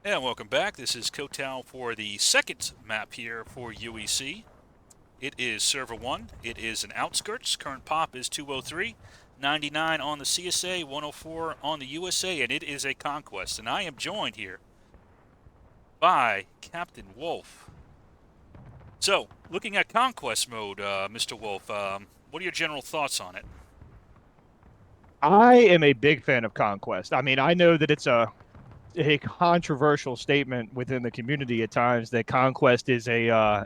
And welcome back. This is Kotal for the second map here for UEC. It is Server 1. It is an Outskirts. Current pop is 203, 99 on the CSA, 104 on the USA, and it is a Conquest. And I am joined here by Captain Wolf. So, looking at Conquest mode, Mr. Wolf, what are your general thoughts on it? I am a big fan of Conquest. I mean, I know that it's a controversial statement within the community at times that Conquest is a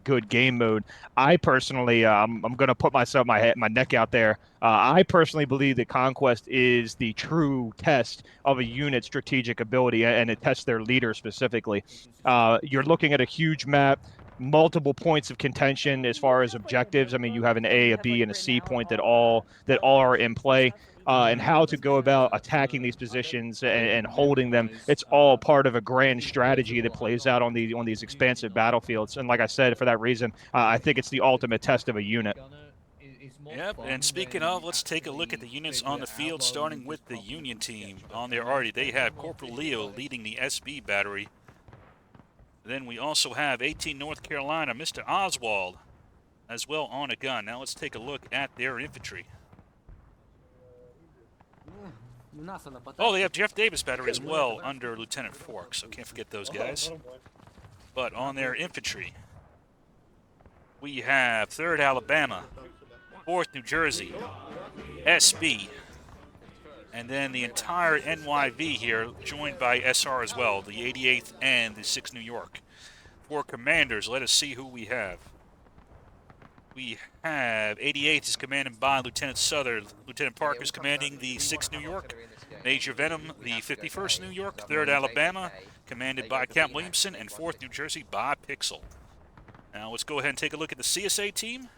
good game mode. I personally, I'm going to put my neck out there. I personally believe that Conquest is the true test of a unit's strategic ability, and it tests their leader specifically. You're looking at a huge map, multiple points of contention as far as objectives. I mean, you have an A, a B, and a C point that all are in play. And how to go about attacking these positions and holding them. It's all part of a grand strategy that plays out on these expansive battlefields. And like I said, for that reason, I think it's the ultimate test of a unit. Yep, and speaking of, let's take a look at the units on the field, starting with the Union team. On there already, they have Corporal Leo leading the SB battery. Then we also have 18 North Carolina, Mr. Oswald, as well on a gun. Now let's take a look at their infantry. Oh, they have Jeff Davis battery as well under Lieutenant Fork, so can't forget those guys. But on their infantry, we have 3rd Alabama, 4th New Jersey, SB, and then the entire NYV here, joined by SR as well, the 88th and the 6th New York. For commanders, let us see who we have. We have 88th is commanded by Lieutenant Southern. Lieutenant Parker's commanding the 6th New York. Major Venom, the 51st New York. 3rd Alabama, commanded by Captain Williamson. And 4th New Jersey by Pixel. Now let's go ahead and take a look at the CSA team.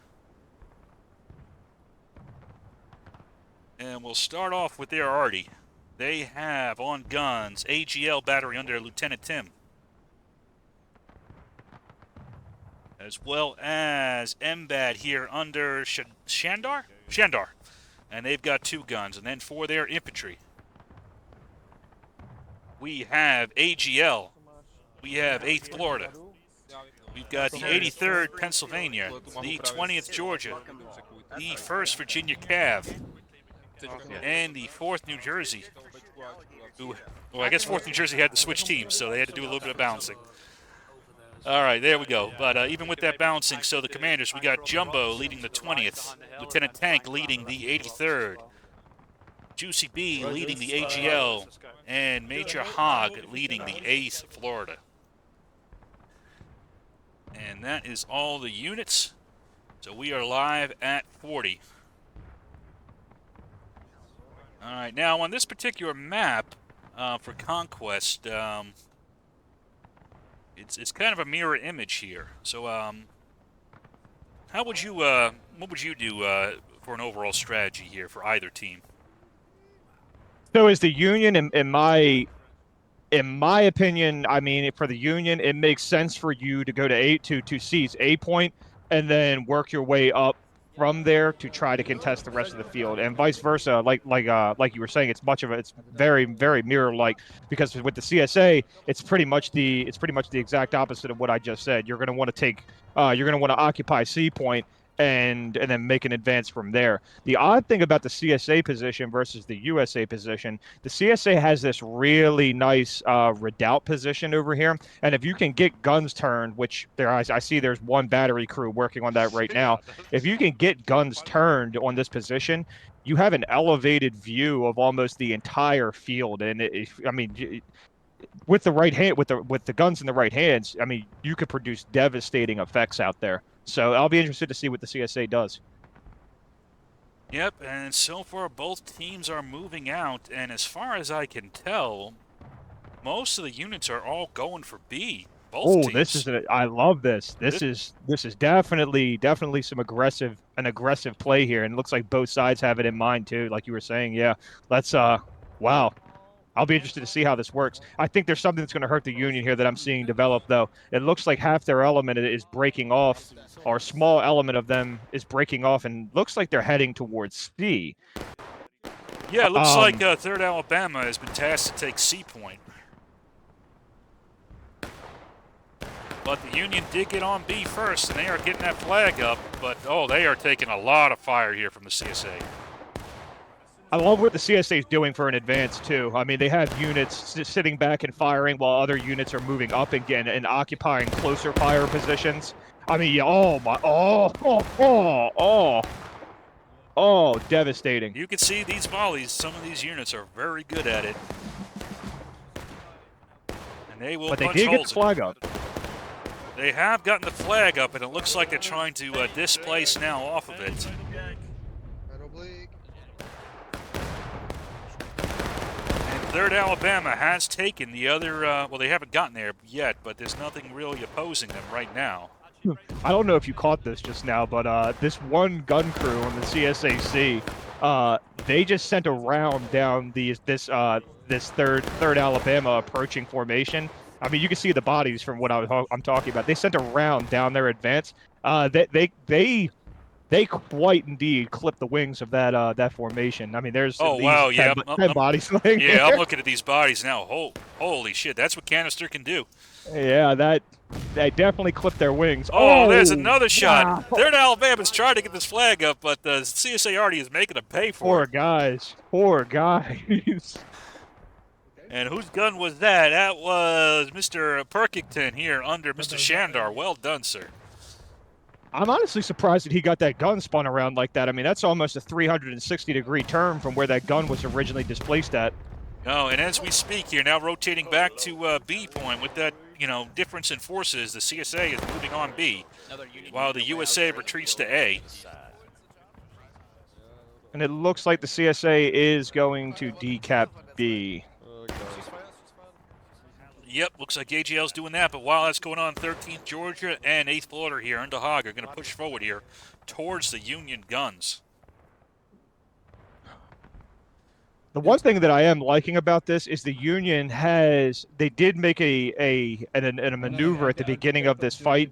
And we'll start off with their arty. They have on guns AGL battery under Lieutenant Tim, as well as MBAT here under Shandar? Shandar. And they've got 2 guns. And then for their infantry, we have AGL. We have 8th Florida. We've got the 83rd Pennsylvania, the 20th Georgia, the 1st Virginia Cav, and the 4th New Jersey. Well, I guess 4th New Jersey had to switch teams, so they had to do a little bit of balancing. All right, there we go. But even with that balancing, so the commanders, we got Jumbo leading the 20th, Lieutenant Tank leading the 83rd, Juicy B leading the AGL, and Major Hogg leading the 8th Florida. And that is all the units. So we are live at 40. All right, now on this particular map for Conquest, it's kind of a mirror image here. So, what would you do for an overall strategy here for either team? So is the Union in my opinion, I mean, for the Union, it makes sense for you to go to seize a point and then work your way up from there to try to contest the rest of the field, and vice versa. Like you were saying, it's very mirror like, because with the CSA, it's pretty much the exact opposite of what I just said. You're going to want to you're going to want to occupy C point and then make an advance from there. The odd thing about the CSA position versus the USA position, the CSA has this really nice redoubt position over here, and if you can get guns turned, which I see there's one battery crew working on that right now. If you can get guns turned on this position, you have an elevated view of almost the entire field, and I mean, with the right hand, with the guns in the right hands, I mean, you could produce devastating effects out there. So I'll be interested to see what the CSA does. Yep, and so far both teams are moving out, and as far as I can tell, most of the units are all going for B. Both Oh, teams. I love this. This is definitely an aggressive play here, and it looks like both sides have it in mind too. Like you were saying, yeah. Let's wow. I'll be interested to see how this works. I think there's something that's going to hurt the Union here that I'm seeing develop, though. It looks like half their element is breaking off, or a small element of them is breaking off, and looks like they're heading towards C. Yeah, it looks like Um, 3rd Alabama has been tasked to take C point. But the Union did get on B first, and they are getting that flag up. But, oh, they are taking a lot of fire here from the CSA. I love what the CSA is doing for an advance, too. I mean, they have units sitting back and firing while other units are moving up again and occupying closer fire positions. I mean, yeah, oh, my, oh, devastating. You can see these volleys, some of these units are very good at it. And they will But they punch did get holes the flag up. They have gotten the flag up, and it looks like they're trying to displace now off of it. And 3rd Alabama has taken the other, well, they haven't gotten there yet, but there's nothing really opposing them right now. I don't know if you caught this just now, but this one gun crew on the CSAC, they just sent a round down this third Alabama approaching formation. I mean, you can see the bodies from what I'm talking about. They sent a round down their advance. They quite indeed clipped the wings of that formation. I mean, there's at least 10 bodies laying there. I'm looking at these bodies now. Holy shit, that's what canister can do. Yeah, they definitely clipped their wings. Oh, there's another shot. Wow. 3rd Alabama's trying to get this flag up, but the CSA already is making them pay for it. Poor guys. And whose gun was that? That was Mr. Perkington here under Mr. Shandar. Well done, sir. I'm honestly surprised that he got that gun spun around like that. I mean, that's almost a 360-degree turn from where that gun was originally displaced at. Oh, and as we speak here, now rotating back to B point with that, difference in forces, the CSA is moving on B, while the USA retreats to A. And it looks like the CSA is going to decap B. Yep, looks like AGL's doing that, but while that's going on, 13th Georgia and 8th Florida here under Hogg are going to push forward here towards the Union guns. The one thing that I am liking about this is the Union they did make a maneuver at the beginning of this fight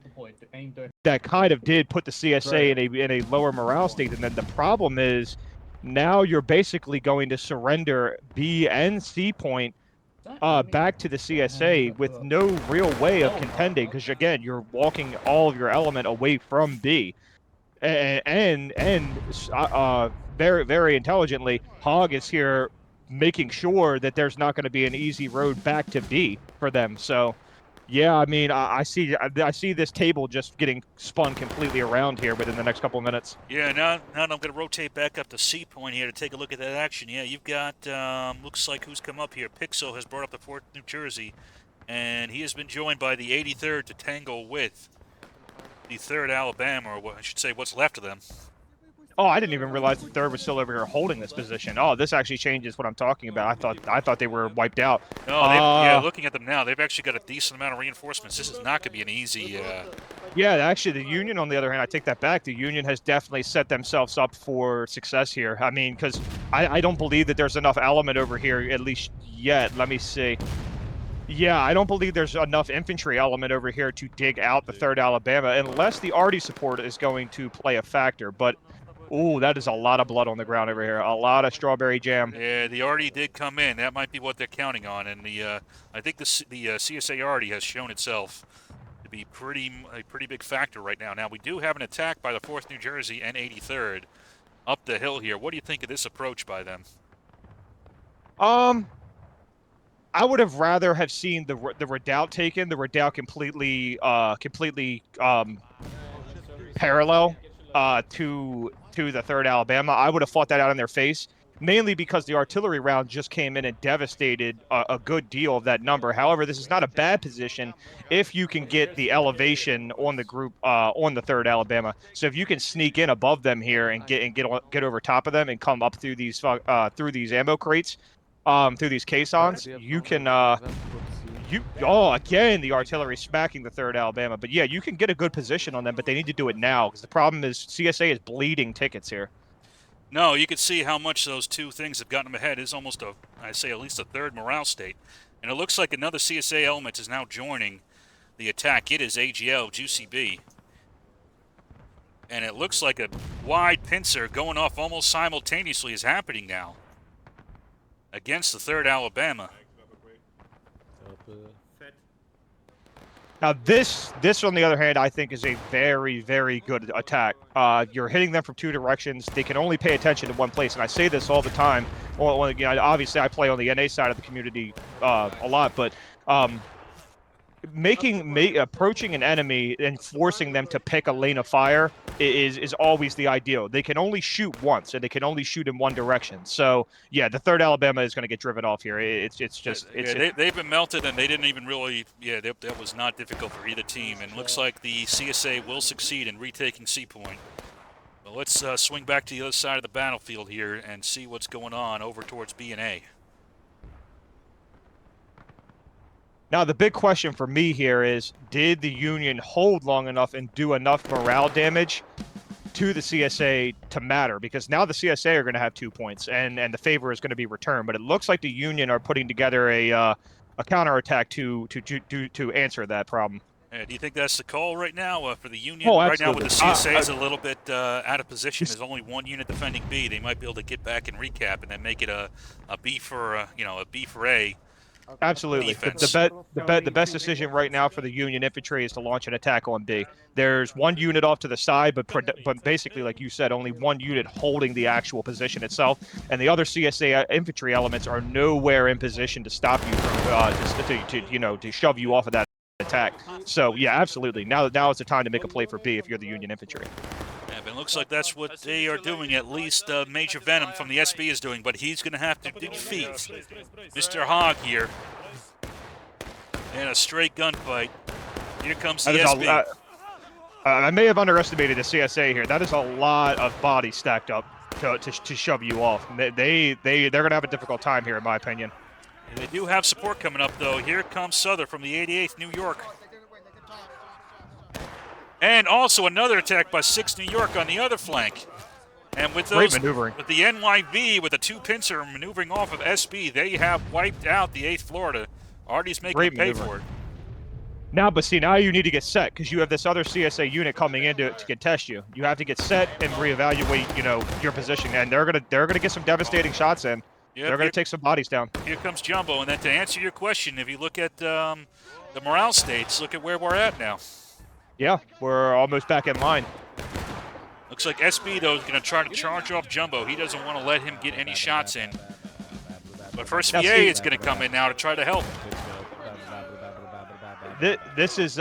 that kind of did put the CSA in a lower morale state, and then the problem is now you're basically going to surrender B and C point back to the CSA with no real way of contending, because again, you're walking all of your element away from B, and very, very intelligently, Hogg is here making sure that there's not going to be an easy road back to B for them. So, yeah, I mean, I see this table just getting spun completely around here within the next couple of minutes. Yeah, now I'm going to rotate back up to C point here to take a look at that action. Yeah, you've got, looks like who's come up here. Pixel has brought up the 4th New Jersey, and he has been joined by the 83rd to tangle with the 3rd Alabama, or what I should say, what's left of them. Oh, I didn't even realize the 3rd was still over here holding this position. Oh, this actually changes what I'm talking about. I thought they were wiped out. No, yeah, looking at them now, they've actually got a decent amount of reinforcements. This is not going to be an easy... Yeah, actually, the Union, on the other hand, I take that back. The Union has definitely set themselves up for success here. I mean, because I don't believe that there's enough element over here, at least yet. Let me see. Yeah, I don't believe there's enough infantry element over here to dig out the 3rd Alabama, unless the Arty support is going to play a factor. But... ooh, that is a lot of blood on the ground over here. A lot of strawberry jam. Yeah, the Arty did come in. That might be what they're counting on. And I think the CSA Arty has shown itself to be a pretty big factor right now. Now, we do have an attack by the 4th New Jersey and 83rd up the hill here. What do you think of this approach by them? I would have rather have seen the redoubt taken. The redoubt completely parallel to the 3rd Alabama. I would have fought that out in their face, mainly because the artillery round just came in and devastated a good deal of that number. However, this is not a bad position if you can get the elevation on the group on the 3rd Alabama. So if you can sneak in above them here and get over top of them and come up through these ammo crates, through these caissons, you can again, the artillery smacking the 3rd Alabama. But yeah, you can get a good position on them, but they need to do it now, because the problem is CSA is bleeding tickets here. No, you can see how much those two things have gotten them ahead. It's almost at least a 3rd morale state. And it looks like another CSA element is now joining the attack. It is AGL, Juicy B. And it looks like a wide pincer going off almost simultaneously is happening now against the 3rd Alabama. Now this on the other hand, I think is a very, very good attack. You're hitting them from 2 directions. They can only pay attention to one place, and I say this all the time. Well, you know, obviously I play on the NA side of the community a lot, but approaching an enemy and forcing them to pick a lane of fire is always the ideal. They can only shoot once, and they can only shoot in one direction. So yeah, the 3rd Alabama is going to get driven off here. They've been melted, and they didn't even really. Yeah, that was not difficult for either team, and looks like the CSA will succeed in retaking C Point. Well, let's swing back to the other side of the battlefield here and see what's going on over towards B and A. Now, the big question for me here is, did the Union hold long enough and do enough morale damage to the CSA to matter? Because now the CSA are going to have 2 points, and the favor is going to be returned. But it looks like the Union are putting together a counterattack to answer that problem. Do you think that's the call right now for the Union? Oh, right now, absolutely. with the CSA is a little bit out of position. There's only 1 unit defending B. They might be able to get back and recap, and then make it a B for a B for A. Absolutely. The best decision right now for the Union infantry is to launch an attack on B. There's 1 unit off to the side, but basically, like you said, only 1 unit holding the actual position itself, and the other CSA infantry elements are nowhere in position to stop you from to shove you off of that attack. So yeah, absolutely. Now is the time to make a play for B if you're the Union infantry. Yeah, but it looks like that's what they are doing. At least Major Venom from the SB is doing, but he's going to have to defeat Mr. Hogg here in a straight gunfight. Here comes the SB. I may have underestimated the CSA here. That is a lot of bodies stacked up to shove you off. They're going to have a difficult time here, in my opinion. And they do have support coming up, though. Here comes Souther from the 88th New York. And also another attack by 6th New York on the other flank. And with those, with the NYV, with a 2-pincer maneuvering off of SB, they have wiped out the 8th Florida. Artie's making them pay for it. Now, but see, now you need to get set because you have this other CSA unit coming in to contest you. You have to get set and reevaluate, your position, and they're gonna get some devastating shots in. Yep, they're gonna take some bodies down. Here comes Jumbo, and then to answer your question, if you look at the morale states, look at where we're at now. Yeah, we're almost back in line. Looks like SB, though, is going to try to charge off Jumbo. He doesn't want to let him get any shots in. But first VA is going to come in now to try to help. This is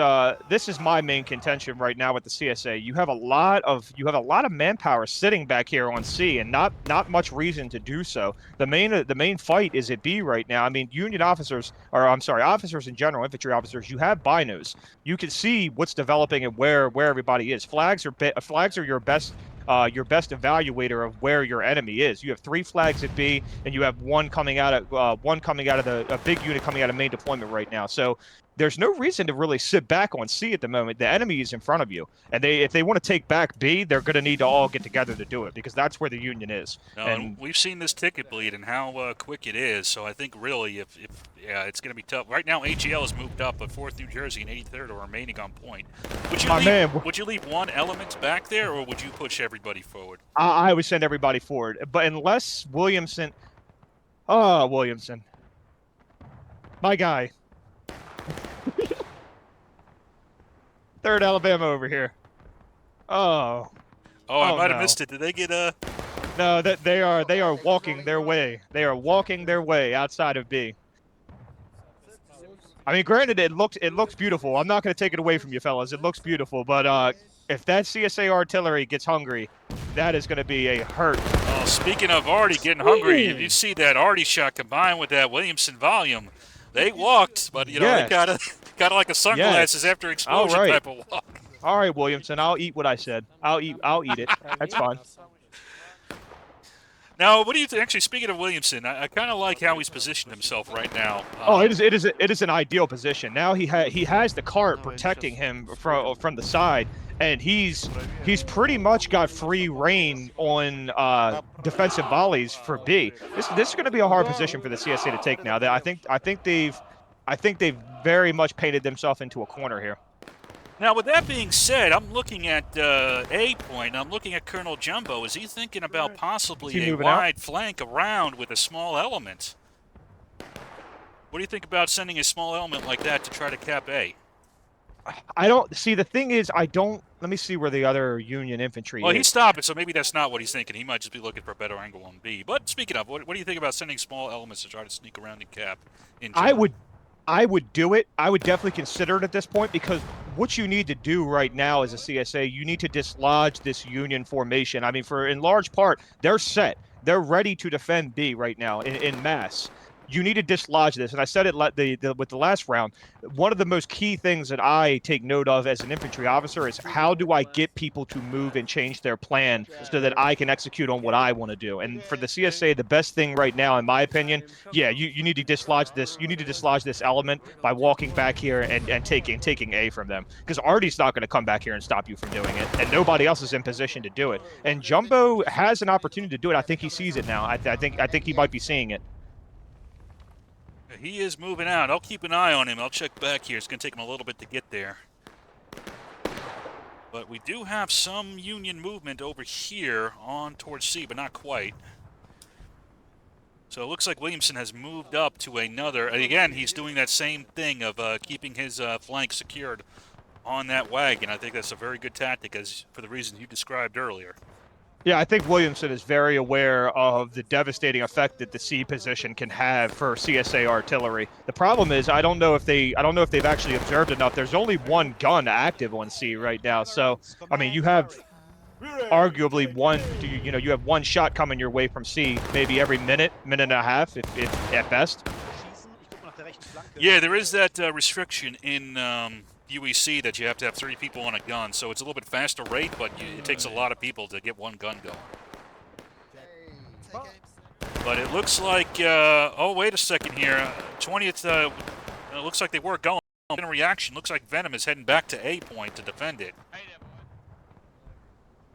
my main contention right now with the CSA. You have a lot of manpower sitting back here on C, and not much reason to do so. The main fight is at B right now. I mean, Union officers, or I'm sorry, officers in general, infantry officers. You have binos. You can see what's developing and where everybody is. Flags are your best evaluator of where your enemy is. You have 3 flags at B, and you have one coming out of a big unit coming out of main deployment right now. So there's no reason to really sit back on C at the moment. The enemy is in front of you, and if they want to take back B, they're going to need to all get together to do it because that's where the Union is. No, and we've seen this ticket bleed and how quick it is. So I think really, if it's going to be tough. Right now, AGL has moved up, but 4th New Jersey and 83rd are remaining on point. Would you leave one element back there, or would you push everybody forward? I would send everybody forward, but unless Williamson, my guy. 3rd Alabama over here. I might have missed it. Did they get a? No, that they are walking their way. They are walking their way outside of B. I mean, granted, it looks beautiful. I'm not going to take it away from you, fellas. It looks beautiful, but if that CSA artillery gets hungry, that is going to be a hurt. Oh, speaking of Artie getting hungry, if you see that Artie shot combined with that Williamson volume, they walked, but they kind of like a sunglasses after explosion type of walk. All right, Williamson, I'll eat what I said. I'll eat it. That's fine. Now, what do you think? Actually, speaking of Williamson, I kind of like how he's positioned himself right now. It is an ideal position. Now he has the cart protecting him from the side, and he's pretty much got free reign on defensive volleys for B. This is going to be a hard position for the CSA to take now. I think they've very much painted themselves into a corner here. Now, with that being said, I'm looking at A point. I'm looking at Colonel Jumbo. Is he thinking about possibly a wide flank around with a small element? What do you think about sending a small element like that to try to cap A? I don't see. The thing is, I don't. Let me see where the other Union infantry Well, is. he's stopping, so maybe that's not what he's thinking. He might just be looking for a better angle on B. But speaking of, what do you think about sending small elements to try to sneak around and cap in general? I would do it. I would definitely consider it at this point because what you need to do right now as a CSA, you need to dislodge this Union formation. I mean, for in large part, they're set. They're ready to defend B right now in mass. You need to dislodge this. And I said it with the last round. One of the most key things that I take note of as an infantry officer is how do I get people to move and change their plan so that I can execute on what I want to do. And for the CSA, the best thing right now, in my opinion, yeah, you need to dislodge this. You need to dislodge this element by walking back here and taking A from them. Because Artie's not going to come back here and stop you from doing it, and nobody else is in position to do it. And Jumbo has an opportunity to do it. I think he sees it now. I think he might be seeing it. He is moving out. I'll keep an eye on him. I'll check back here. It's going to take him a little bit to get there. But we do have some Union movement over here on towards C, but not quite. So it looks like Williamson has moved up to another. And again, he's doing that same thing of keeping his flank secured on that wagon. I think that's a very good tactic, as for the reasons you described earlier. Yeah, I think Williamson is very aware of the devastating effect that the C position can have for CSA artillery. The problem is I don't know if they've actually observed enough. There's only one gun active on C right now. So, I mean, you have arguably you have one shot coming your way from C maybe every minute and a half if at best. Yeah, there is that restriction in UEC that you have to have 3 people on a gun, so it's a little bit faster rate, but it takes a lot of people to get one gun going. But it looks like, oh, wait a second here. 20th, it looks like they were going. In a reaction, looks like Venom is heading back to A point to defend it.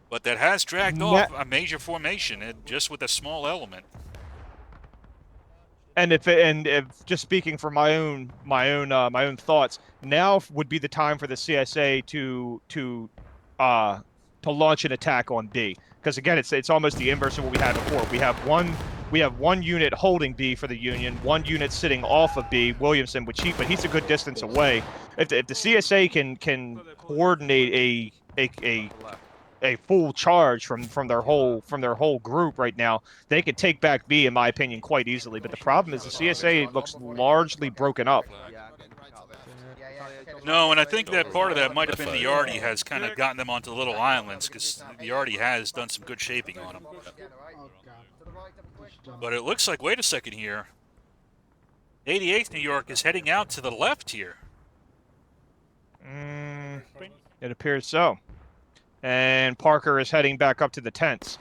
But that has dragged off a major formation, just with a small element. And if just speaking for my own thoughts, now would be the time for the CSA to launch an attack on B, because again it's almost the inverse of what we had before. We have one unit holding B for the Union, one unit sitting off of B, Williamson, but he's a good distance away. If the CSA can coordinate a full charge from their whole group right now, they could take back B, in my opinion, quite easily. But the problem is the CSA looks largely broken up. No, and I think that part of that might have been the Yardy has kind of gotten them onto the little islands, because the Yardy has done some good shaping on them. But it looks like, wait a second here, 88th New York is heading out to the left here. It appears so. And Parker is heading back up to the tents.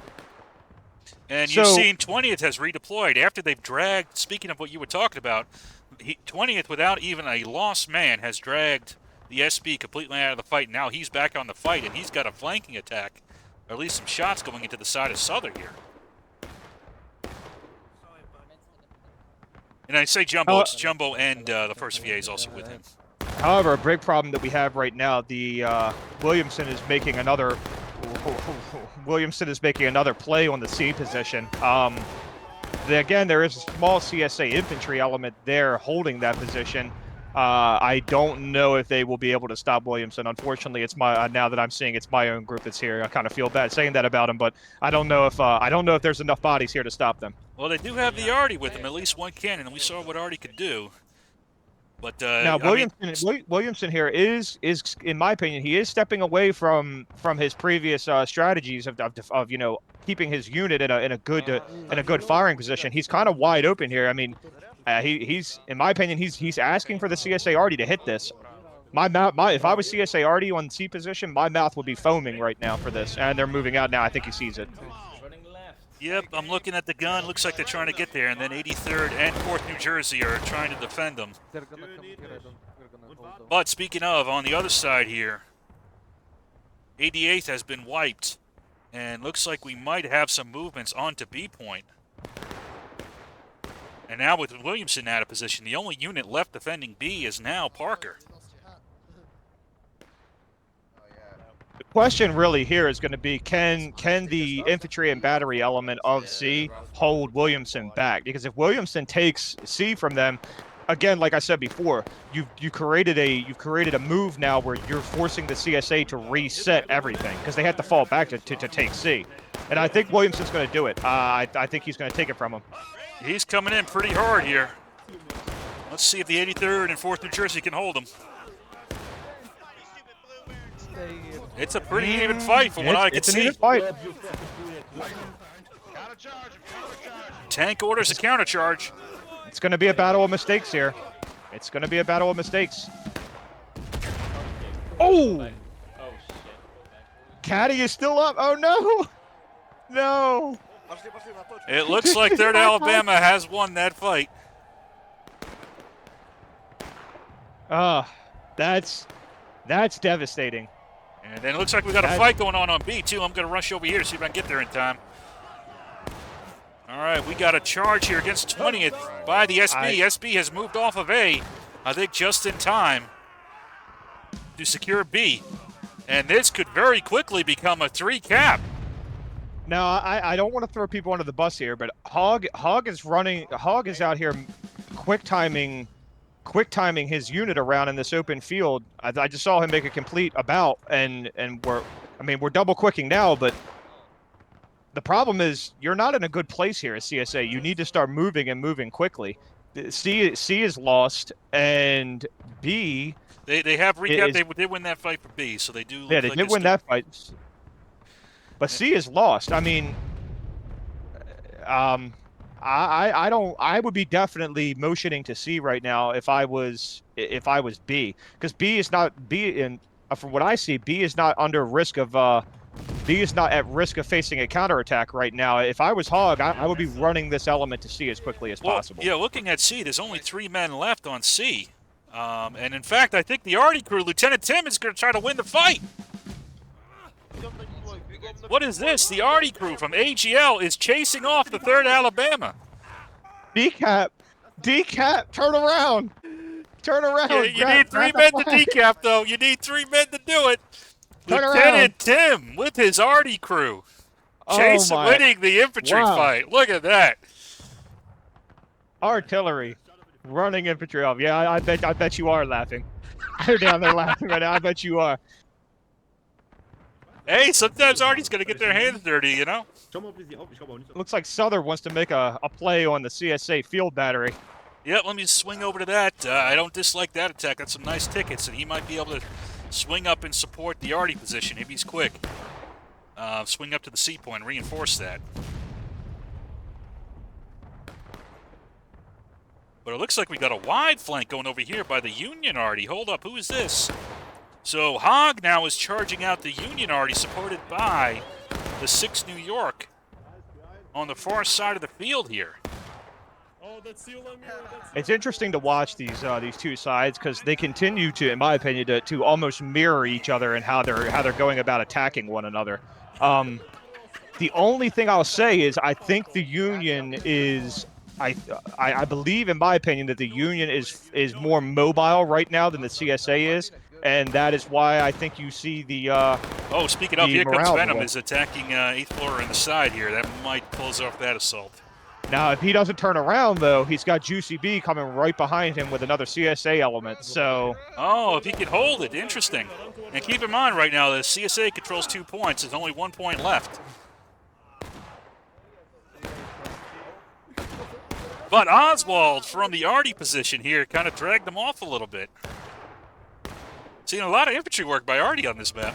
And you've seen 20th has redeployed after they've dragged, speaking of what you were talking about, 20th, without even a lost man, has dragged the SB completely out of the fight. Now he's back on the fight, and he's got a flanking attack, or at least some shots going into the side of Southern here. And I say Jumbo, it's Jumbo and the first VA is also with him. However, a big problem that we have right now, the Williamson is making another play on the C position. Again, there is a small CSA infantry element there holding that position. I don't know if they will be able to stop Williamson. Unfortunately, it's now that I'm seeing it's my own group that's here. I kind of feel bad saying that about him, but I don't know if there's enough bodies here to stop them. Well, they do have the Artie with them, at least one cannon, and we saw what Artie could do. But now Williamson here is in my opinion, he is stepping away from his previous strategies of keeping his unit in a good firing position. He's kind of wide open here. I mean, he's in my opinion he's asking for the CSA Artie to hit this. If I was CSA Artie on C position, my mouth would be foaming right now for this. And they're moving out now. I think he sees it. Yep, I'm looking at the gun. Looks like they're trying to get there, and then 83rd and 4th New Jersey are trying to defend them. But speaking of, on the other side here, 88th has been wiped, and looks like we might have some movements onto B point. And now with Williamson out of position, the only unit left defending B is now Parker. The question really here is going to be, can the infantry and battery element of C hold Williamson back? Because if Williamson takes C from them, again, like I said before, you've created a move now where you're forcing the CSA to reset everything because they had to fall back to take C, and I think Williamson's going to do it. I think he's going to take it from him. He's coming in pretty hard here. Let's see if the 83rd and 4th New Jersey can hold him. It's a pretty even fight from what I can see. It's an even fight. Tank orders a countercharge. It's going to be a battle of mistakes here. It's going to be a battle of mistakes. Oh! Caddy is still up. Oh, no. No. It looks like 3rd Alabama has won that fight. That's devastating. And then it looks like we got a fight going on B, too. I'm going to rush over here, see if I can get there in time. All right, we got a charge here against 20th by the SB. SB has moved off of A, I think just in time to secure B. And this could very quickly become a 3-cap. Now, I don't want to throw people under the bus here, but Hog is out here quick timing his unit around in this open field. I just saw him make a complete about, and we're double quicking now, but the problem is you're not in a good place here at CSA. You need to start moving and moving quickly. C is lost, and B they have recapped. They did win that fight for B, so they do. Yeah, they did win that fight. But C is lost. I mean, I would be definitely motioning to C right now if I was B, because B is not from what I see, B is not under risk of B is not at risk of facing a counterattack right now. If I was Hog, I would be running this element to C as quickly as possible. Yeah, looking at C, there's only 3 men left on C. And in fact, I think the Artie crew, Lieutenant Tim, is going to try to win the fight. What is this? The Artie crew from AGL is chasing off the 3rd Alabama. Decap, turn around. Yeah, you need 3 men to decap, though. You need 3 men to do it. Lieutenant Tim with his Artie crew. Winning the infantry fight. Look at that. Artillery. Running infantry off. Yeah, I bet you are laughing. You're down there laughing right now. I bet you are. Hey, sometimes Artie's going to get their hands dirty, you know? Looks like Souther wants to make a play on the CSA field battery. Yeah, let me swing over to that. I don't dislike that attack. That's some nice tickets, and he might be able to swing up and support the Artie position if he's quick. Swing up to the C point, reinforce that. But it looks like we got a wide flank going over here by the Union Artie. Hold up, who is this? So Hog now is charging out the Union Artie, supported by the 6th New York on the far side of the field here. It's interesting to watch these two sides because they continue to, in my opinion, to almost mirror each other and how they're going about attacking one another. The only thing I'll say is I think the Union is. I believe, in my opinion, that the Union is more mobile right now than the CSA is, and that is why I think you see the. Speaking of, here comes Venom is attacking 8th floor in the side here. That might close off that assault. Now, if he doesn't turn around, though, he's got Juicy B coming right behind him with another CSA element. So. Oh, if he can hold it, interesting. And keep in mind, right now, the CSA controls 2 points. There's only 1 point left. But Oswald from the Artie position here kind of dragged them off a little bit. Seeing a lot of infantry work by Artie on this map.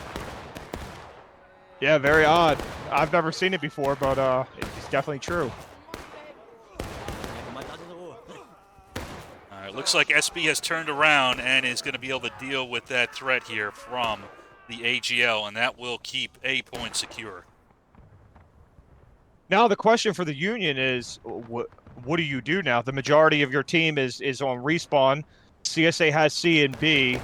Yeah, very odd. I've never seen it before, but it's definitely true. All right, looks like SB has turned around and is going to be able to deal with that threat here from the AGL, and that will keep A point secure. Now the question for the Union is, what do you do now? The majority of your team is on respawn. CSA has C and B.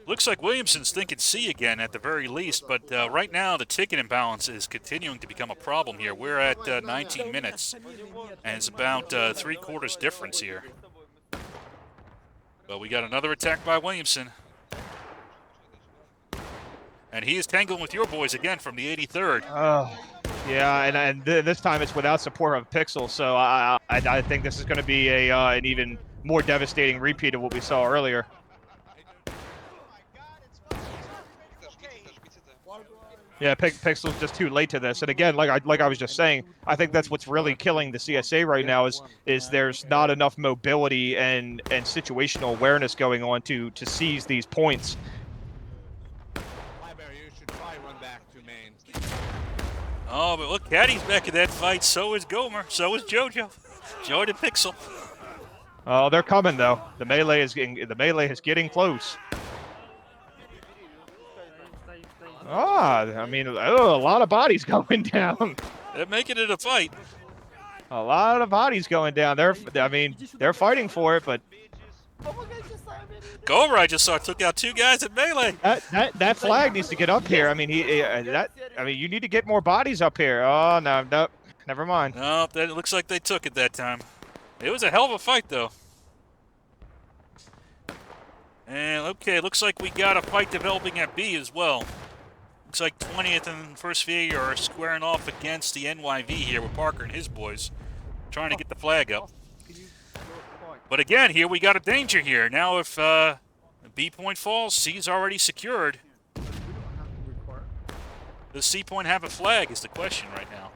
Looks like Williamson's thinking C again at the very least, but right now the ticket imbalance is continuing to become a problem here. We're at 19 minutes, and it's about 3/4 difference here. But we got another attack by Williamson. And he is tangling with your boys again from the 83rd. Yeah, and this time it's without support of Pixel, so I think this is going to be an even more devastating repeat of what we saw earlier. Yeah, Pixel's just too late to this, and again, like I was just saying, I think that's what's really killing the CSA right now is there's not enough mobility and situational awareness going on to seize these points. Oh, but look, Caddy's back in that fight. So is Gomer. So is JoJo. Joined and Pixel. Oh, they're coming though. The melee is getting close. I mean, a lot of bodies going down. They're making it a fight. A lot of bodies going down. They're fighting for it, but Gomer, I just saw, took out 2 guys at melee. That flag needs to get up here. I mean, you need to get more bodies up here. Oh no, never mind. No, it looks like they took it that time. It was a hell of a fight, though. And okay, looks like we got a fight developing at B as well. Looks like 20th and First VA are squaring off against the NYV here with Parker and his boys, trying to get the flag up. But again, here we got a danger here. Now if B point falls, C's already secured. Does C point have a flag is the question right now.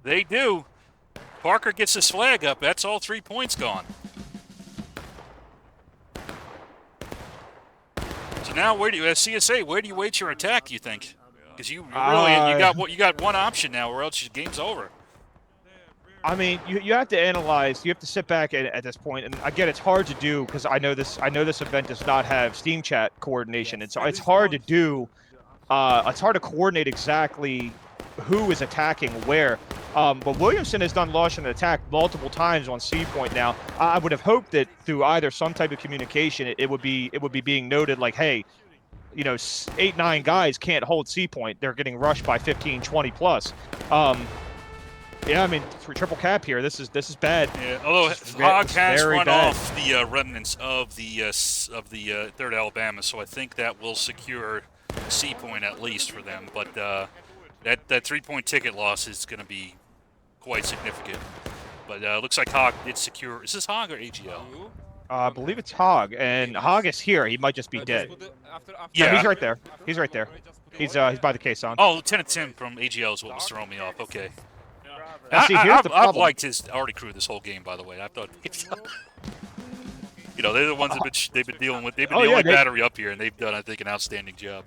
They do. Parker gets his flag up. That's all 3 points gone. So now, where do you, as CSA, where do you wait your attack? You think? Because you got one option now, or else your game's over. I mean, you have to analyze. You have to sit back at this point, and again, it's hard to do because I know this event does not have Steam chat coordination, and so it's hard to do. It's hard to coordinate exactly who is attacking where. But Williamson has done launch and attack multiple times on C point now. I would have hoped that through either some type of communication, it would be being noted like, hey, 8-9 guys can't hold C point. They're getting rushed by 15, 20 plus. Yeah, I mean, for triple cap here, this is bad. Yeah, although Hog has run off the remnants of the 3rd Alabama, so I think that will secure C point at least for them. But that 3-point ticket loss is going to be quite significant. But looks like Hog did secure. Is this Hog or AGL? I believe it's Hog, and Hog is here. He might just be dead. Yeah, he's right there. He's right there. He's by the caisson. Oh, Lieutenant Tim from AGL is what was throwing me off. Okay. I've liked his arty crew this whole game, by the way. I thought, they're the ones they've been dealing with. They've been the only battery up here, and they've done, I think, an outstanding job.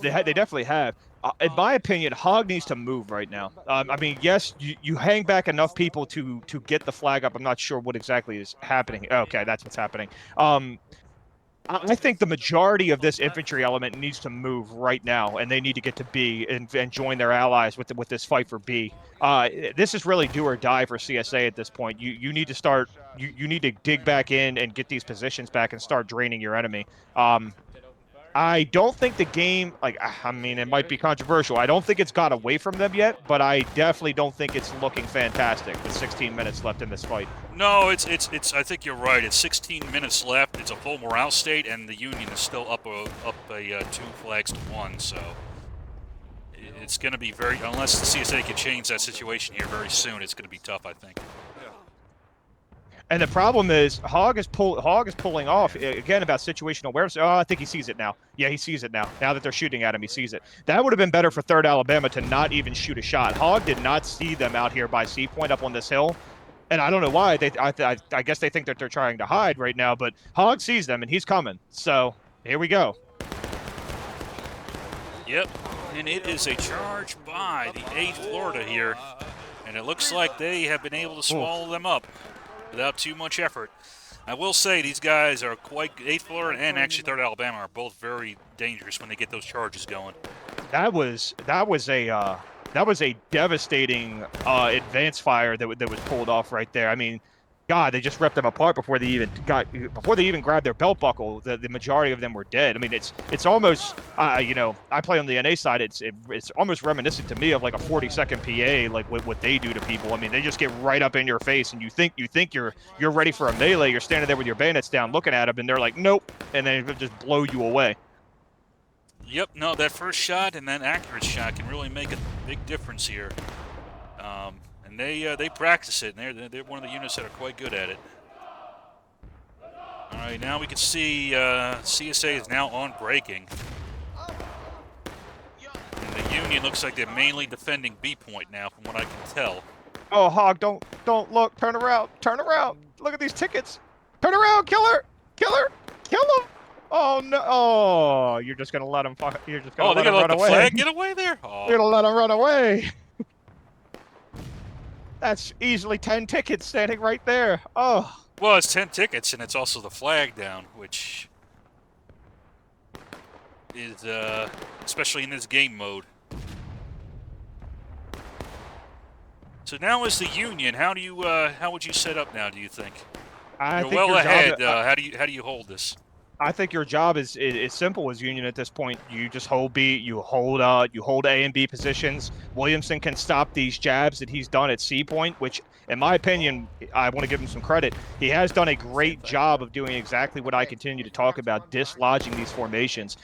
They definitely have. In my opinion, Hog needs to move right now. I mean, yes, you hang back enough people to get the flag up. I'm not sure what exactly is happening. Okay, that's what's happening. I think the majority of this infantry element needs to move right now, and they need to get to B and join their allies with this fight for B. This is really do or die for CSA at this point. You need to start. You need to dig back in and get these positions back and start draining your enemy. I don't think the game, I mean, it might be controversial. I don't think it's got away from them yet, but I definitely don't think it's looking fantastic with 16 minutes left in this fight. No, it's. I think you're right. It's 16 minutes left. It's a full morale state, and the Union is still up 2 flags to 1. So it's going to be unless the CSA can change that situation here very soon, it's going to be tough, I think. And the problem is, Hog is pulling off again about situational awareness. Oh, I think he sees it now. Yeah, he sees it now. Now that they're shooting at him, he sees it. That would have been better for 3rd Alabama to not even shoot a shot. Hog did not see them out here by C point up on this hill, and I don't know why. I guess they think that they're trying to hide right now, but Hog sees them and he's coming. So here we go. Yep, and it is a charge by the 8th Florida here, and it looks like they have been able to swallow them up without too much effort. I will say these guys are 8th Florida and actually 3rd Alabama are both very dangerous when they get those charges going. That was a devastating advance fire that was pulled off right there. I mean, God, they just ripped them apart before they even grabbed their belt buckle. The majority of them were dead. I mean, it's almost I play on the NA side. It's almost reminiscent to me of like a 40-second PA, like what they do to people. I mean, they just get right up in your face, and you think you're ready for a melee. You're standing there with your bayonets down, looking at them, and they're like, nope, and then they just blow you away. Yep, no, that first shot and that accurate shot can really make a big difference here. And they practice it, and they're one of the units that are quite good at it. All right, now we can see CSA is now on breaking. And the Union looks like they're mainly defending B point now, from what I can tell. Oh, Hog, don't look. Turn around. Turn around. Look at these tickets. Turn around, killer. Killer. Kill him. Oh, no. Oh, you're just going to let him You're just going to let him run away. Oh, they're going to let the flag get away there? Oh. You're going to let him run away. That's easily 10 tickets standing right there. Oh. Well, it's 10 tickets, and it's also the flag down, which is, especially in this game mode. So now as the Union, how would you set up now, do you think? You're well ahead. How do you hold this? I think your job is simple as Union at this point. You just hold B, you hold A and B positions. Williamson can stop these jabs that he's done at C point, which, in my opinion, I want to give him some credit. He has done a great job of doing exactly what I continue to talk about, dislodging these formations.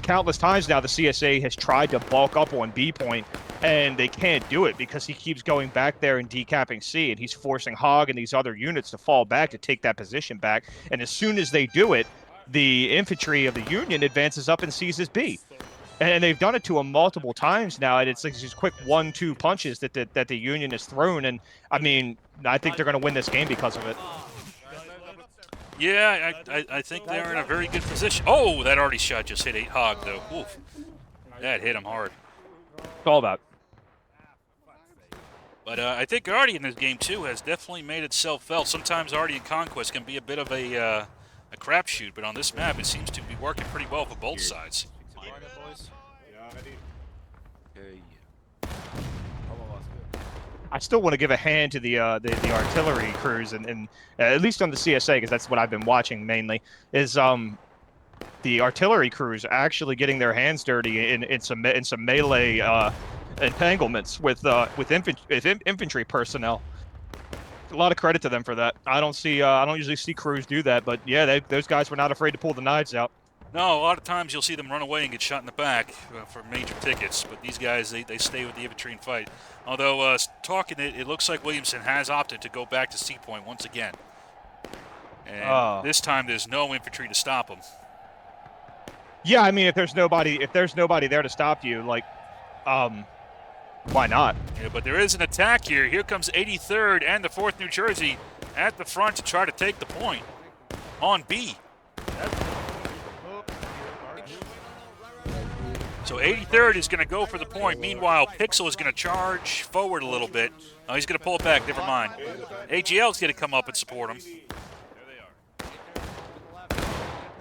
Countless times now, the CSA has tried to bulk up on B point, and they can't do it because he keeps going back there and decapping C, and he's forcing Hog and these other units to fall back to take that position back. And as soon as they do it, the infantry of the Union advances up and seizes B. And they've done it to him multiple times now, and it's like these quick 1-2 punches that the Union has thrown. And, I mean, I think they're going to win this game because of it. Yeah, I think they're in a very good position. Oh, that already shot just hit a Hog, though. Oof. That hit him hard. It's all about. But I think Artie in this game, too, has definitely made itself felt. Sometimes Artie and Conquest can be a bit of a crapshoot, but on this map, it seems to be working pretty well for both sides. I still want to give a hand to the artillery crews, and at least on the CSA, because that's what I've been watching mainly, is the artillery crews actually getting their hands dirty in some melee entanglements with infantry personnel. A lot of credit to them for that. I don't usually see crews do that, but yeah, those guys were not afraid to pull the knives out. No, a lot of times you'll see them run away and get shot in the back for major tickets, but these guys, they stay with the infantry and fight. Although, talking it looks like Williamson has opted to go back to C point once again. And this time there's no infantry to stop him. Yeah, I mean, if there's nobody there to stop you, like, why not? Yeah, but there is an attack here. Here comes 83rd and the 4th New Jersey at the front to try to take the point on B. So 83rd is going to go for the point. Meanwhile, Pixel is going to charge forward a little bit. Oh, he's going to pull it back. Never mind. AGL's going to come up and support him.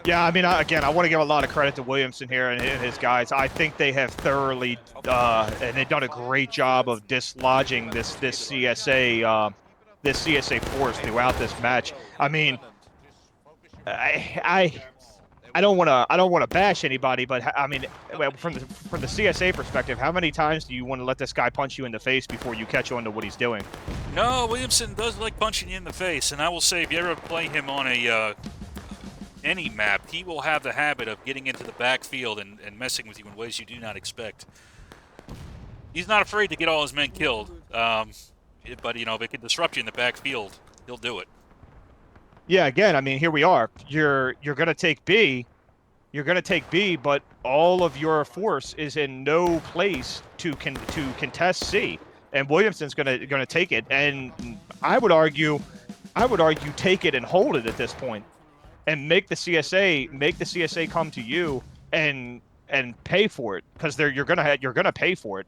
Yeah, I mean, again, I want to give a lot of credit to Williamson here and his guys. I think they have thoroughly, and they've done a great job of dislodging this CSA force throughout this match. I mean, I don't want to bash anybody, but I mean, from the CSA perspective, how many times do you want to let this guy punch you in the face before you catch on to what he's doing? No, Williamson does like punching you in the face, and I will say, if you ever play him on any map, he will have the habit of getting into the backfield and messing with you in ways you do not expect. He's not afraid to get all his men killed, but, you know, if it can disrupt you in the backfield, he'll do it. Yeah, again, I mean, here we are. You're going to take B. You're going to take B, but all of your force is in no place to contest C. And Williamson's going to take it, and I would argue take it and hold it at this point. And make the CSA come to you and pay for it, because you're gonna pay for it.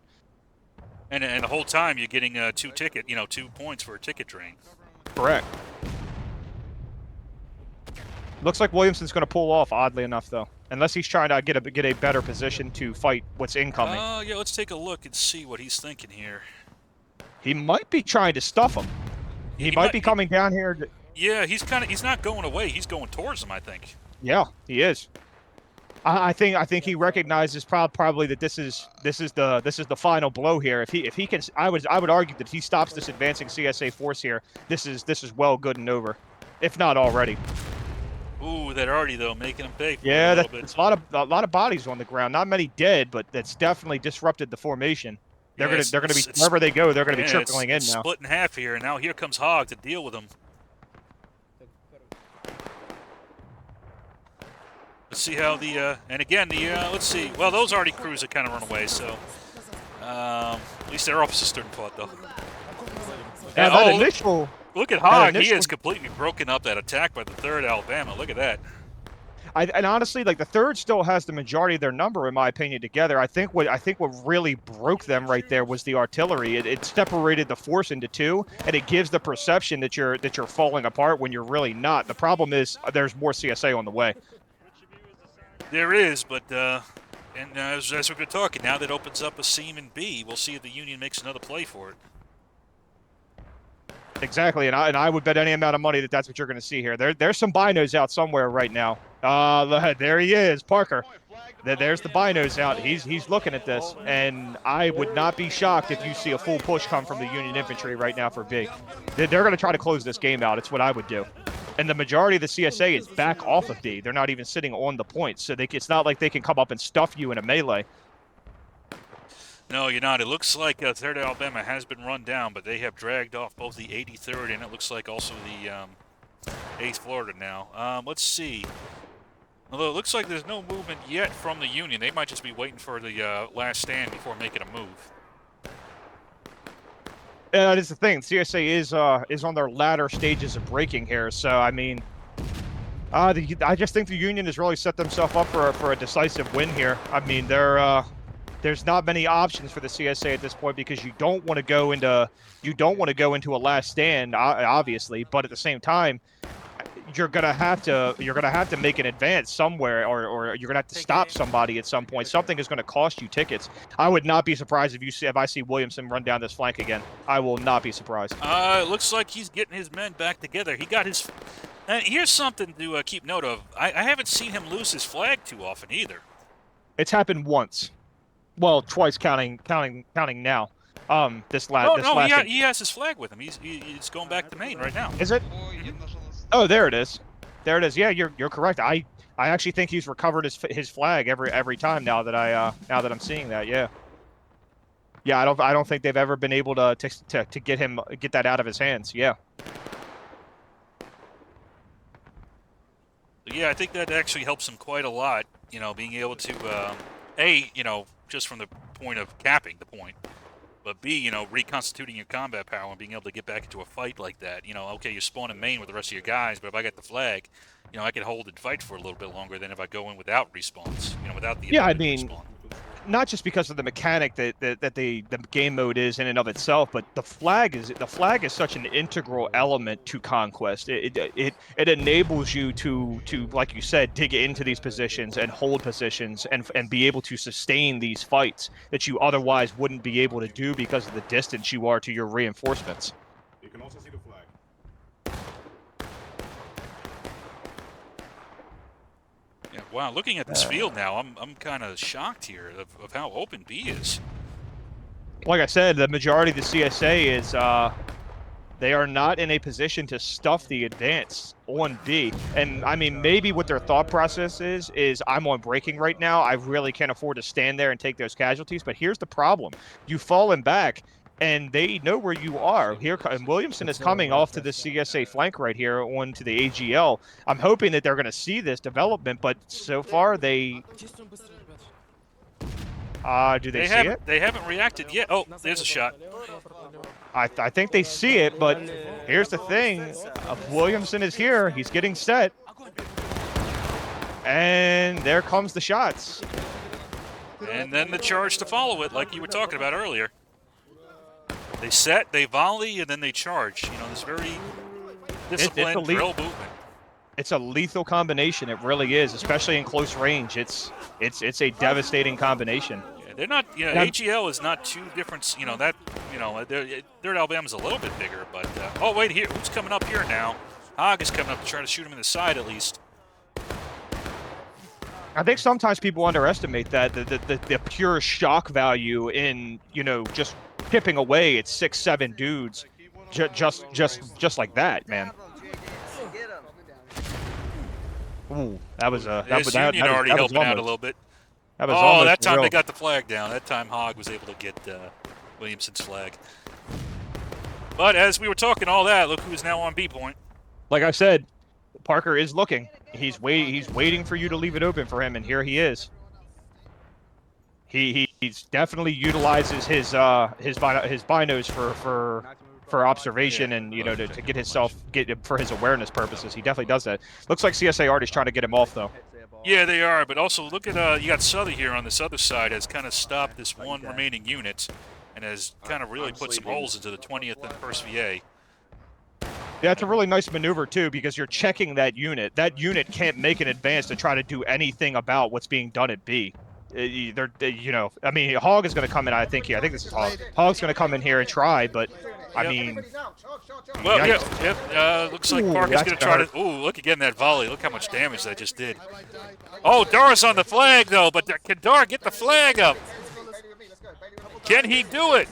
And the whole time you're getting 2 points for a ticket drain. Correct. Looks like Williamson's gonna pull off, oddly enough, though, unless he's trying to get a better position to fight what's incoming. Yeah, let's take a look and see what he's thinking here. He might be trying to stuff him. He might be coming down here. Yeah, he's not going away. He's going towards him, I think. Yeah, he is. I think he recognizes probably that this is the final blow here. If he can, I would argue that if he stops this advancing CSA force here, this is well good and over, if not already. Ooh, they're already though making them pay for it Yeah, a little bit. that's a lot of bodies on the ground. Not many dead, but that's definitely disrupted the formation. They're Yeah, gonna be wherever they go. They're gonna be yeah, tripling in it's now. split in half here, and now here comes Hog to deal with them. Let's see how the and again the let's see. Well, those already crews that kind of run away, so at least their officers stood and fought though. Now, that initial. Look at Hog. He has completely broken up that attack by the 3rd Alabama. Look at that. And honestly, like the 3rd still has the majority of their number, in my opinion, together. I think what really broke them right there was the artillery. It separated the force into two, and it gives the perception that you're falling apart when you're really not. The problem is there's more CSA on the way. There is, but and as we've been talking, now that opens up a seam in B. We'll see if the Union makes another play for it. Exactly, and I would bet any amount of money that that's what you're going to see here. There's some binos out somewhere right now. There he is, Parker. There's the binos out. He's looking at this, and I would not be shocked if you see a full push come from the Union infantry right now for B. They're going to try to close this game out. It's what I would do. And the majority of the CSA is back off of B. They're not even sitting on the points, so it's not like they can come up and stuff you in a melee. No, you're not. It looks like 3rd Alabama has been run down, but they have dragged off both the 83rd and it looks like also the 8th Florida now. Let's see. Although it looks like there's no movement yet from the Union. They might just be waiting for the last stand before making a move. That is the thing. CSA is on their latter stages of breaking here, so I mean, I just think the Union has really set themselves up for a decisive win here. I mean, there's not many options for the CSA at this point because you don't want to go into a last stand, obviously, but at the same time, you're gonna have to make an advance somewhere, or you're gonna have to stop somebody at some point. Something is gonna cost you tickets. I would not be surprised if I see Williamson run down this flank again. I will not be surprised. It looks like he's getting his men back together. He got his. And here's something to keep note of. I haven't seen him lose his flag too often either. It's happened once. Well, twice counting now. He has his flag with him. He's going back to Maine right now. Is it? Oh, there it is. There it is. Yeah, you're correct. I actually think he's recovered his flag every time now that I'm seeing that. Yeah. Yeah, I don't think they've ever been able to get that out of his hands. Yeah. Yeah, I think that actually helps him quite a lot. You know, being able to just from the point of capping the point, but B, reconstituting your combat power and being able to get back into a fight like that. Okay, you're spawning main with the rest of your guys, but if I got the flag, I can hold and fight for a little bit longer than if I go in without respawns, without the ability to respawn. Not just because of the mechanic that the game mode is in and of itself, but the flag is such an integral element to Conquest. It enables you to, like you said, dig into these positions and hold positions and be able to sustain these fights that you otherwise wouldn't be able to do because of the distance you are to your reinforcements. You can also see the flag. Yeah, wow, looking at this field now, I'm kind of shocked here of how open B is. Like I said, the majority of the CSA is they are not in a position to stuff the advance on B. And I mean, maybe what their thought process is I'm on breaking right now. I really can't afford to stand there and take those casualties. But here's the problem: you've fallen back, and they know where you are. Here, and Williamson is coming off to the CSA flank right here onto the AGL. I'm hoping that they're going to see this development, but so far they. Do they see it? They haven't reacted yet. Oh, there's a shot. I think they see it, but here's the thing. Williamson is here. He's getting set. And there comes the shots. And then the charge to follow it, like you were talking about earlier. They set, they volley, and then they charge. This very disciplined drill movement. It's a lethal combination. It really is, especially in close range. It's a devastating combination. Yeah, they're not. AGL is not too different. Third Alabama's a little bit bigger, but oh wait, here, who's coming up here now? Hog is coming up to try to shoot him in the side at least. I think sometimes people underestimate that the pure shock value in just chipping away at 6-7 dudes, just like that, man. Ooh, that was Union already helping out a little bit. That was almost that time real. they got the flag down. That time Hogg was able to get Williamson's flag. But as we were talking all that, look who's now on B point. Like I said, Parker is looking. He's waiting for you to leave it open for him, and here he is. He's definitely utilizes his binos for observation and to get for his awareness purposes. He definitely does that. Looks like CSA already trying to get him off though. Yeah, they are. But also look at you got Souther here on this other side has kind of stopped this one remaining unit, and has kind of really put some holes into the 20th and 1st VA. Yeah, it's a really nice maneuver too, because you're checking that unit. That unit can't make an advance to try to do anything about what's being done at B. I mean, Hogg is going to come in. I think this is Hogg. Hogg's going to come in here and try, but I mean, well, looks like Parker's going to try to. Ooh, look again that volley. Look how much damage that just did. Oh, Dara's on the flag though, but can Dara get the flag up? Can he do it?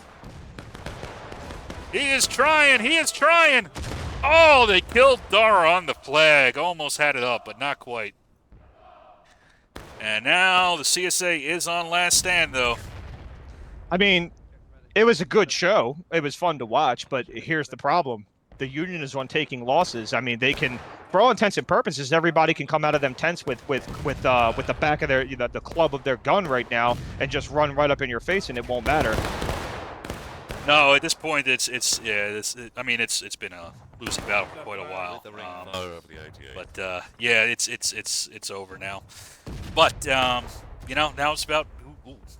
He is trying. He is trying. Oh, they killed Dara on the flag. Almost had it up, but not quite. And now the CSA is on last stand, though. I mean, it was a good show. It was fun to watch, but here's the problem. The Union is on taking losses. I mean, they can, for all intents and purposes, everybody can come out of them tents with the back of their, the club of their gun right now and just run right up in your face, and it won't matter. No, at this point, it's been a losing battle for quite a while. But yeah, it's over now. But now it's about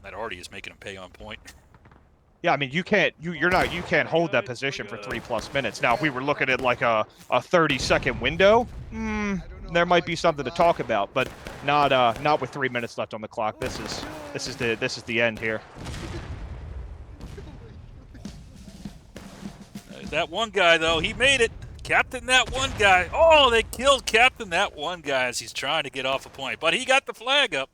that already is making him pay on point. Yeah, I mean, you can't hold that position for 3+ minutes. Now, if we were looking at like a 30-second window, there might be something to talk about, but not with 3 minutes left on the clock. This is the end here. That one guy, though, he made it. Captain that one guy. Oh, they killed Captain that one guy as he's trying to get off a point. But he got the flag up.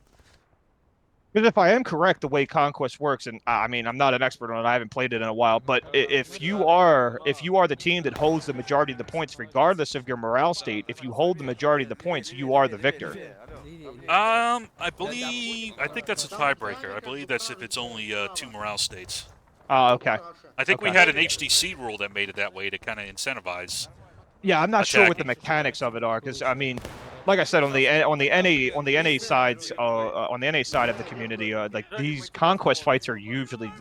Because if I am correct, the way Conquest works, and I mean, I'm not an expert on it, I haven't played it in a while, but if you are the team that holds the majority of the points, regardless of your morale state, if you hold the majority of the points, you are the victor. I think that's a tiebreaker. I believe that's if it's only 2 morale states. Oh, okay. I think we had an HDC rule that made it that way to kind of incentivize. Yeah, I'm not sure what the mechanics of it are, because I mean, like I said, on the NA sides, on the NA side of the community, like these Conquest fights are usually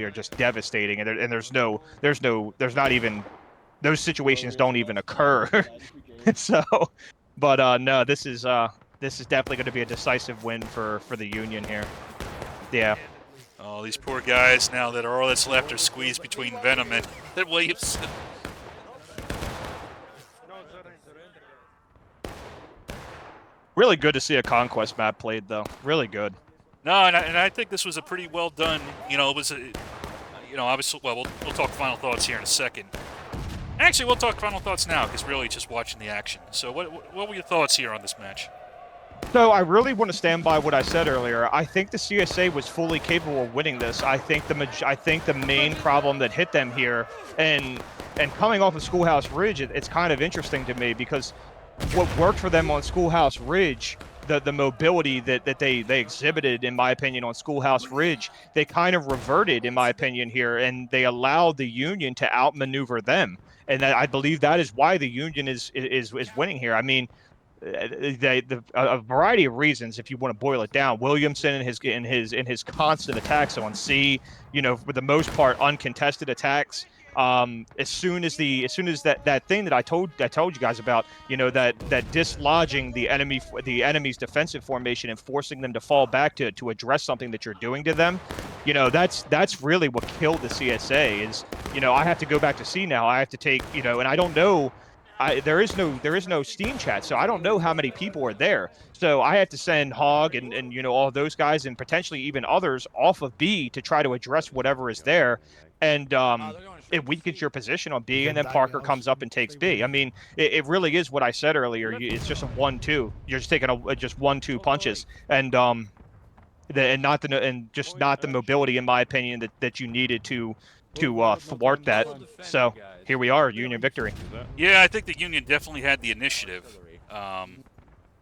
are just devastating, and there's not even those situations don't even occur. So, but no, this is definitely going to be a decisive win for the Union here. Yeah. Oh, these poor guys now that all that's left are squeezed between Venom and Williamson. Really good to see a Conquest map played, though. Really good. No, and I think this was a pretty well done. It was obviously. Well, we'll talk final thoughts here in a second. Actually, we'll talk final thoughts now because really just watching the action. So, what were your thoughts here on this match? So I really want to stand by what I said earlier. I think the CSA was fully capable of winning this. I think the main problem that hit them here, and coming off of Schoolhouse Ridge, it's kind of interesting to me because what worked for them on Schoolhouse Ridge, the mobility that they exhibited, in my opinion, on Schoolhouse Ridge, they kind of reverted, in my opinion, here, and they allowed the Union to outmaneuver them. And I believe that is why the Union is winning here. I mean, a variety of reasons, if you want to boil it down. Williamson in his constant attacks on C, for the most part uncontested attacks. As soon as that thing that I told you guys about, that dislodging the enemy's defensive formation and forcing them to fall back to address something that you're doing to them, that's really what killed the CSA. Is I have to go back to C now. I have to take and I don't know. There is no Steam chat, so I don't know how many people are there. So I have to send Hogg and all those guys and potentially even others off of B to try to address whatever is there. And it weakens your position on B, and then Parker comes up and takes B. I mean, it really is what I said earlier. It's just a 1-2. You're just taking just 1-2 punches, and not the mobility, in my opinion, that you needed to thwart that. So here we are, Union victory. Yeah, I think the Union definitely had the initiative.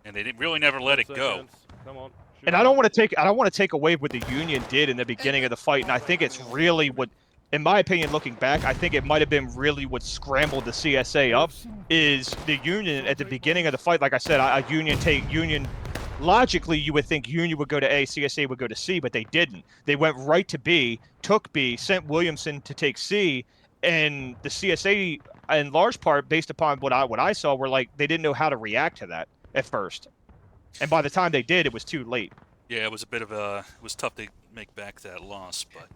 And they really never let it go. Come on. And I don't want to take away what the Union did in the beginning of the fight, and I think it's really what, in my opinion, looking back, I think it might have been really what scrambled the CSA up. Is the Union at the beginning of the fight? Like I said, Union. Logically, you would think Union would go to A, CSA would go to C, but they didn't. They went right to B, took B, sent Williamson to take C, and the CSA, in large part, based upon what I saw, were like they didn't know how to react to that at first. And by the time they did, it was too late. Yeah, it was a bit of a. It was tough to make back that loss, but.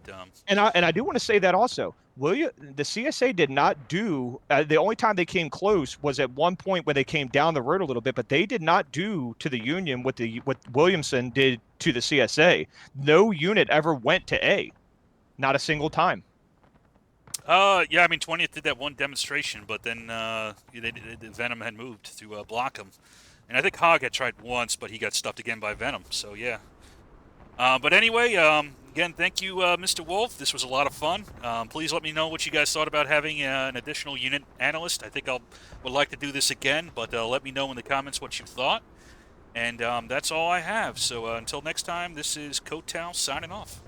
And I do want to say that also, the CSA did not do. The only time they came close was at one point when they came down the road a little bit, but they did not do to the Union what Williamson did to the CSA. No unit ever went to A, not a single time. Yeah, I mean 20th did that one demonstration, but then Venom had moved to block him. And I think Hog had tried once, but he got stuffed again by Venom, so yeah. But anyway, again, thank you, Mr. Wolf. This was a lot of fun. Please let me know what you guys thought about having an additional unit analyst. I think would like to do this again, but let me know in the comments what you thought. And that's all I have. So until next time, this is Kotal signing off.